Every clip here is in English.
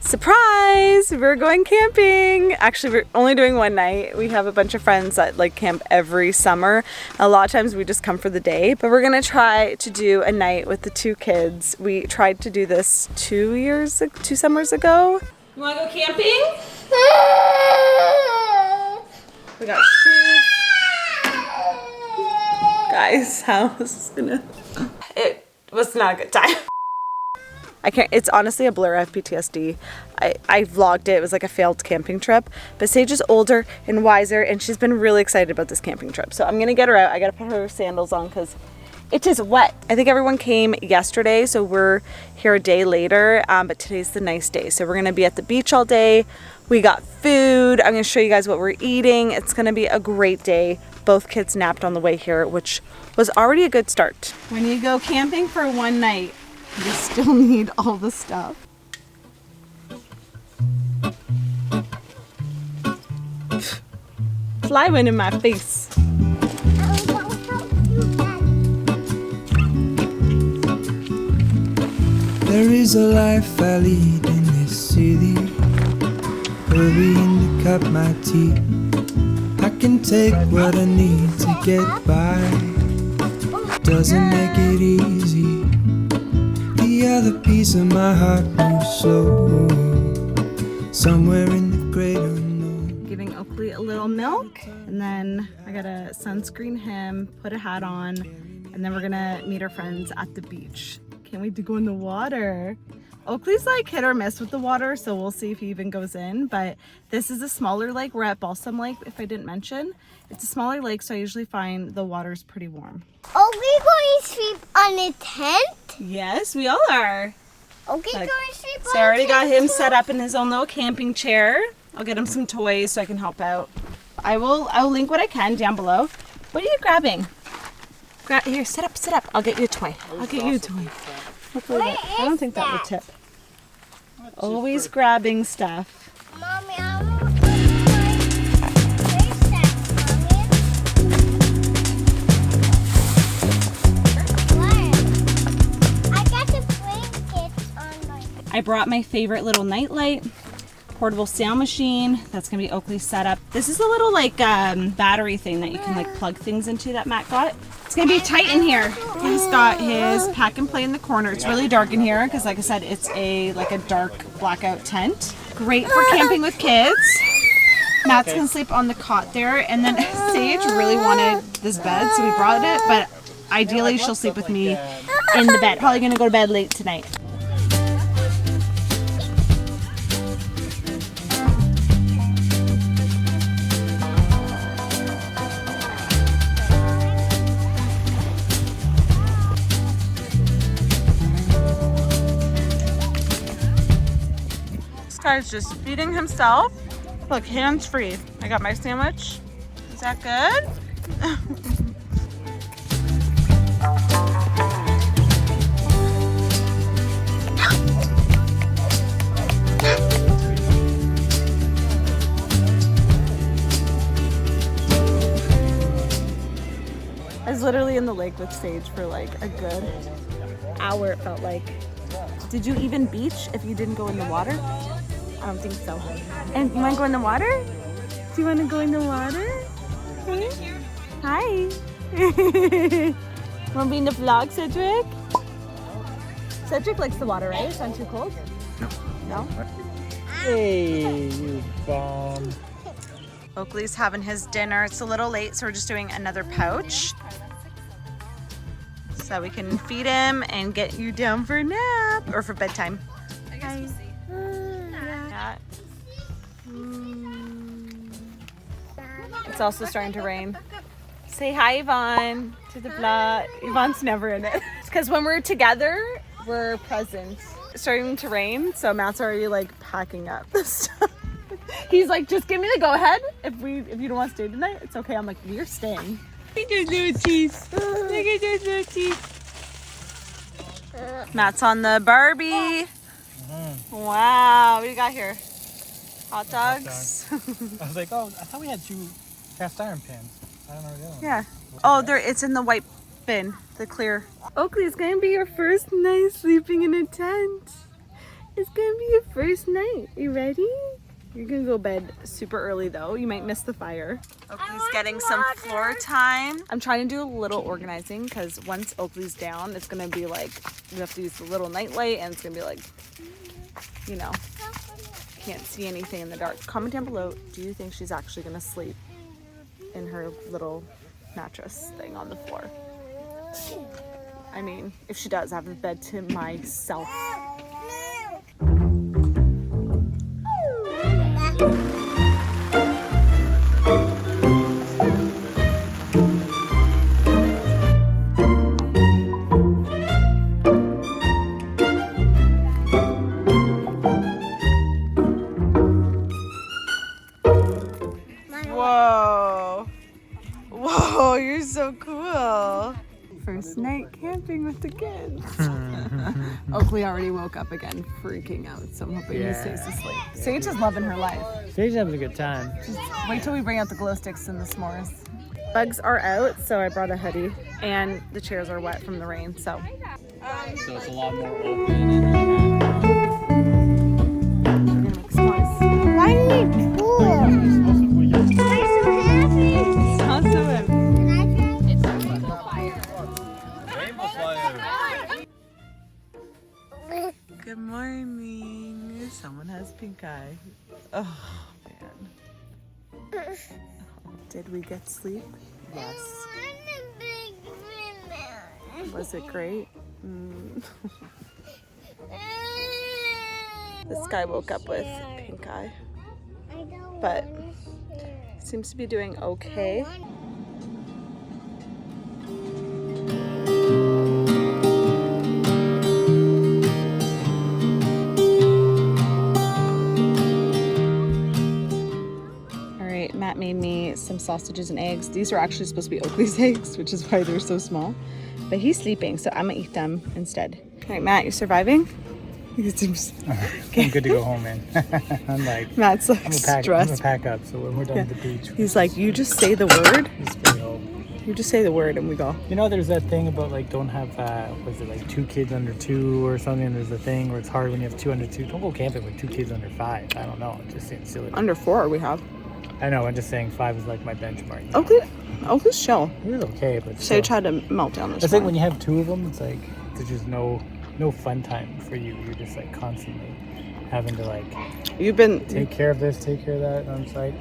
Surprise! We're going camping. Actually, we're only doing one night. We have a bunch of friends that like camp every summer. A lot of times we just come for the day, but we're gonna try to do a night with the 2 kids. We tried to do this 2 summers ago. You wanna go camping? We got shoes. Guys, how is this gonna... It was not a good time. I can't, it's honestly a blur. I have PTSD. I vlogged it. It was like a failed camping trip. But Sage is older and wiser, and she's been really excited about this camping trip. So I'm going to get her out. I got to put her sandals on because it is wet. I think everyone came yesterday, so we're here a day later. But today's the nice day. So we're going to be at the beach all day. We got food. I'm going to show you guys what we're eating. It's going to be a great day. Both kids napped on the way here, which was already a good start. When you go camping for one night, you still need all the stuff. Fly went in my face. There is a life I lead in this city, hurrying to cut my teeth. I can take what I need to get by. Doesn't make it easy. The other piece of my heart moves slow, somewhere in the great unknown. Giving Oakley a little milk, and then I gotta sunscreen him, put a hat on, and then we're gonna meet our friends at the beach. Can't wait to go in the water. Oakley's like hit or miss with the water, so we'll see if he even goes in, but this is a smaller lake. We're at Balsam Lake, if I didn't mention. It's a smaller lake, so I usually find the water's pretty warm. Are we going to sleep on a tent? Yes, we all are. Okay, going to sleep So I already got him set up in his own little camping chair. I'll get him some toys so I can help out. I'll link what I can down below. What are you grabbing? Here, sit up. I'll get you a toy. I'll get you a toy. Hopefully I don't think that would tip. Always grabbing stuff. Mommy, I want to put where's that, Mommy? What? I got the blankets on my... I brought my favorite little nightlight, portable sound machine. That's gonna be Oakley's setup. This is a little like battery thing that you can like plug things into that Matt got. It's gonna be tight in here. He's got his pack and play in the corner. It's really dark in here because, like I said, it's a dark blackout tent. Great for camping with kids. Matt's gonna sleep on the cot there, and then Sage really wanted this bed, so we brought it. But ideally, she'll sleep with me in the bed. Probably gonna go to bed late tonight. Guy's just feeding himself. Look, hands free. I got my sandwich. Is that good? I was literally in the lake with Sage for like a good hour, it felt like. Did you even beach if you didn't go in the water? I don't think so. And you want to go in the water? Do you want to go in the water? Okay. Hi. Want to be in the vlog, Cedric? Cedric likes the water, right? It's not too cold? No? Hey, you bomb. Oakley's having his dinner. It's a little late, so we're just doing another pouch. So we can feed him and get you down for a nap or for bedtime. I guess we'll see. Yeah. It's also starting to rain. Say hi, Yvonne, to the vlog. Yvonne's never in it. It's because when we're together, we're present. It's starting to rain, so Matt's already like packing up the stuff. He's like, just give me the go ahead. If you don't want to stay tonight, it's okay. I'm like, we're staying. Look at those little teeth. Look at those little teeth. Matt's on the Barbie. Wow, what do you got here? Hot dogs? I was like, oh, I thought we had 2 cast iron pans. I don't know where the other one Yeah. is. Oh, there, it's in the white bin, the clear. Oakley, it's gonna be your first night sleeping in a tent. It's gonna be your first night. You ready? You're gonna go to bed super early though. You might miss the fire. Oakley's getting some floor time. I'm trying to do a little organizing because once Oakley's down, it's gonna be like, we have to use the little night light and it's gonna be like, you know, can't see anything in the dark. Comment down below, do you think she's actually gonna sleep in her little mattress thing on the floor? I mean, if she does, I have a bed to myself. Whoa. Whoa, you're so cool. First night camping with the kids. Oakley already woke up again, freaking out, so I'm hoping he stays asleep. Sage is loving her life. Sage having a good time. Just wait till we bring out the glow sticks and the s'mores. Bugs are out, so I brought a hoodie, and the chairs are wet from the rain, so. So it's a lot more open. And We're gonna make s'mores. Why are you cool? I'm so happy. Sounds so happy. Can I try? Good morning. Someone has pink eye. Oh, man. Did we get sleep? Yes. Was it great? This guy woke up with pink eye, but seems to be doing okay. Matt made me some sausages and eggs. These are actually supposed to be Oakley's eggs, which is why they're so small. But he's sleeping, so I'm gonna eat them instead. All right, Matt, you surviving? I'm good to go home, man. I'm like, Matt's like I'm stressed. gonna pack up, so when we're done at the beach. He's like, you just say the word. Just bring it home. You just say the word and we go. You know, there's that thing about like don't have, was it like 2 kids under 2 or something? There's a thing where it's hard when you have 2 under 2. Don't go camping with 2 kids under 5. I don't know. It just seems silly. Under 4 we have. I know. I'm just saying 5 is like my benchmark. Oakley's chill. It was okay, but Sage had to melt down this I think morning. when you have 2 of them, it's like there's just no fun time for you. You're just like constantly having to like take care of this, take care of that. And I'm just like,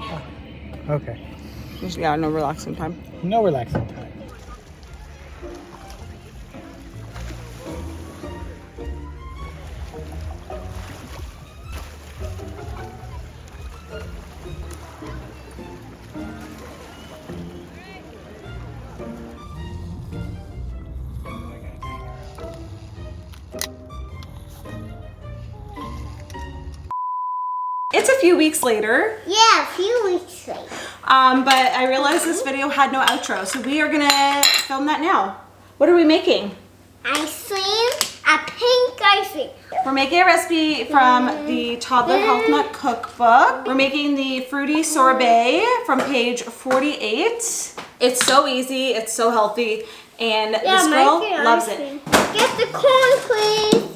okay. Yeah, no relaxing time. No relaxing time. It's a few weeks later. Yeah, a few weeks later. But I realized this video had no outro, so we are gonna film that now. What are we making? Ice cream, a pink ice cream. We're making a recipe from the Toddler HealthNut Cookbook. We're making the fruity sorbet from page 48. It's so easy, it's so healthy, and this girl loves it. Get the corn, please.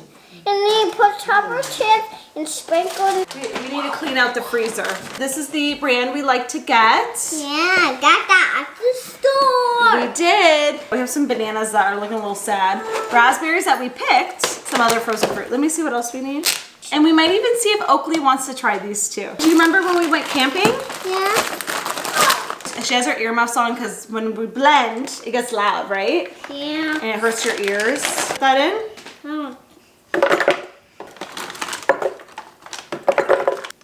And then put chocolate chips and sprinkle it. We need to clean out the freezer. This is the brand we like to get. Yeah, I got that at the store. We did. We have some bananas that are looking a little sad. Raspberries that we picked. Some other frozen fruit. Let me see what else we need. And we might even see if Oakley wants to try these too. Do you remember when we went camping? Yeah. She has her earmuffs on because when we blend, it gets loud, right? Yeah. And it hurts your ears. Put that in. Oh.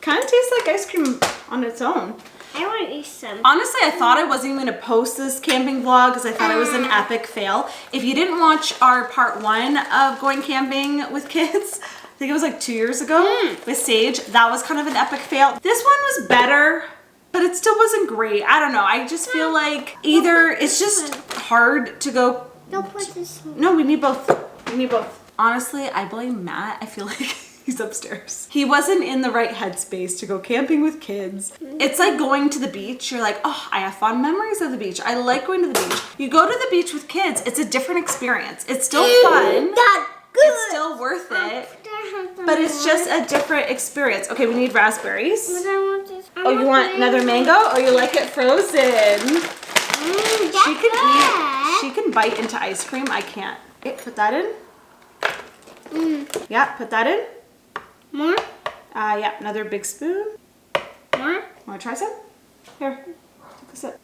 Kind of tastes like ice cream on its own. I want to eat some. Honestly, I thought I wasn't even going to post this camping vlog because I thought it was an epic fail. If you didn't watch our part 1 of going camping with kids, I think it was like 2 years ago with Sage, that was kind of an epic fail. This one was better, but it still wasn't great. I don't know. I just feel like either it's just hard to go. Don't put this one. No, we need both. We need both. Honestly, I blame Matt. I feel like He's upstairs. He wasn't in the right headspace to go camping with kids. It's like going to the beach. You're like, oh, I have fond memories of the beach. I like going to the beach. You go to the beach with kids, it's a different experience. It's still fun. It's still worth it. But it's just a different experience. Okay, we need raspberries. Oh, you want another mango? Oh, you like it frozen? She can bite into ice cream. I can't. Okay, put that in. Yeah, put that in. More? Yeah, another big spoon. More? Want to try some? Here, take a sip.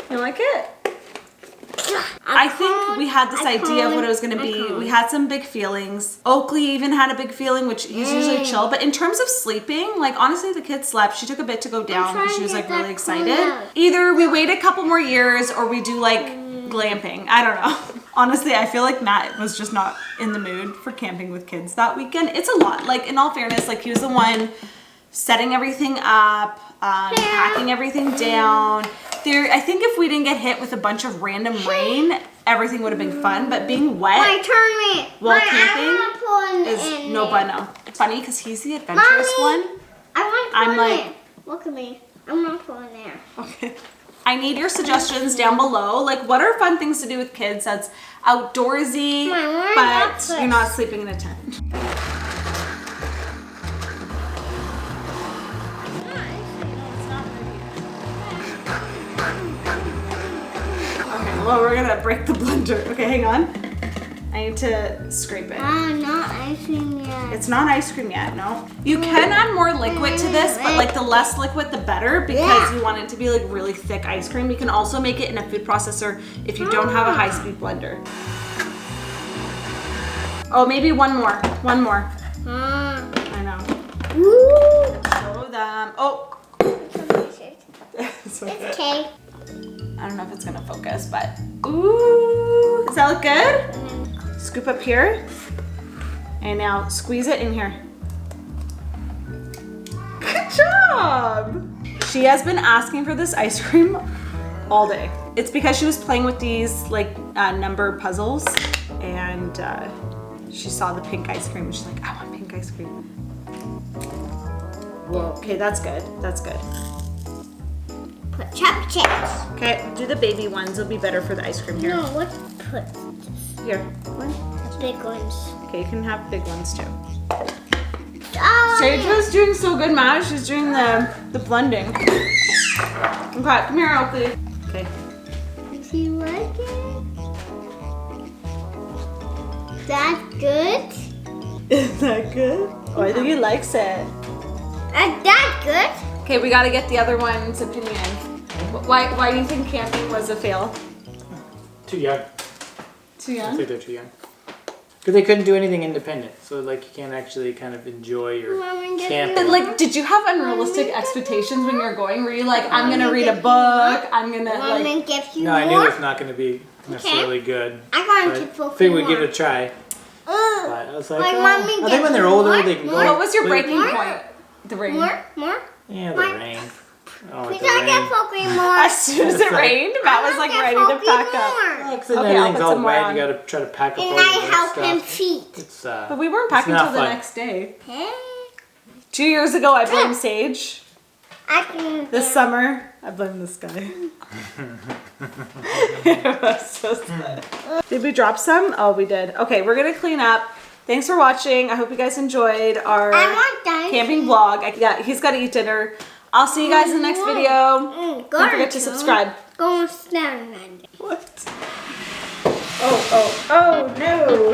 You like it? I think we had this idea of what it was going to be. We had some big feelings. Oakley even had a big feeling, which he's usually chill. But in terms of sleeping, like honestly, the kids slept. She took a bit to go down because she was like really excited. Either we wait a couple more years or we do like glamping. I don't know. Honestly, I feel like Matt was just not in the mood for camping with kids that weekend. It's a lot. Like in all fairness, like he was the one setting everything up, packing everything down. I think if we didn't get hit with a bunch of random rain, everything would have been fun. But being wet while camping is no bueno. It's funny because he's the adventurous one. I'm like, look at me. I'm not pulling there. Okay. I need your suggestions down below. Like, what are fun things to do with kids that's outdoorsy, but you're not sleeping in a tent? Well, we're gonna break the blender. Okay, hang on. I need to scrape it. Not ice cream yet. It's not ice cream yet, no. You can add more liquid to this, but like the less liquid, the better because you want it to be like really thick ice cream. You can also make it in a food processor if you don't have a high-speed blender. Oh, maybe one more. One more. I know. Woo! Show them. Oh. It's okay. I don't know if it's gonna focus, but ooh, does that look good? Scoop up here, and now squeeze it in here. Good job! She has been asking for this ice cream all day. It's because she was playing with these like number puzzles, and she saw the pink ice cream, and she's like, I want pink ice cream. Whoa, okay, that's good, that's good. Put chocolate chips. Okay, do the baby ones. It'll be better for the ice cream here. No, what? Put Here, one. big ones. Okay, you can have big ones too. Oh, Sage was doing so good, Matt. She's doing the blending. Okay, come here, Oakley. Okay. Is he working? That good? Is that good? Oh, I think he likes it. That good? Okay, we gotta get the other one's opinion. Why do you think camping was a fail? Too young. Too I young? think they're too young. Because they couldn't do anything independent. So like you can't actually kind of enjoy your camping. But like, did you have unrealistic expectations when you were going? Were you like, I'm gonna read a book, I'm gonna like... Give you No, I knew it was not going to be necessarily good. I wanted to But focus figured we'd give it a try. But I was like, Like, oh, Mommy, I think when they're older, they can go. What was your play- breaking point? The rain. More? Yeah, the rain. Oh, Please the don't get rain. focus more. As soon as it rained, Matt was like ready to pack up. Well, 'cause then Okay, I'll everything's put all some more wet. on. You got to try to pack up all And the I wet help stuff. him feet. It's, But we weren't it's packing not until the fun. next day. Hey, 2 years ago, I blamed Sage. I can. This summer, I blame this guy. It was so sad. Did we drop some? Oh, we did. Okay, we're gonna clean up. Thanks for watching. I hope you guys enjoyed our I want that. camping vlog. Yeah, he's got to eat dinner. I'll see you guys in the next video. Don't forget to subscribe. Go and stand. What? Oh no.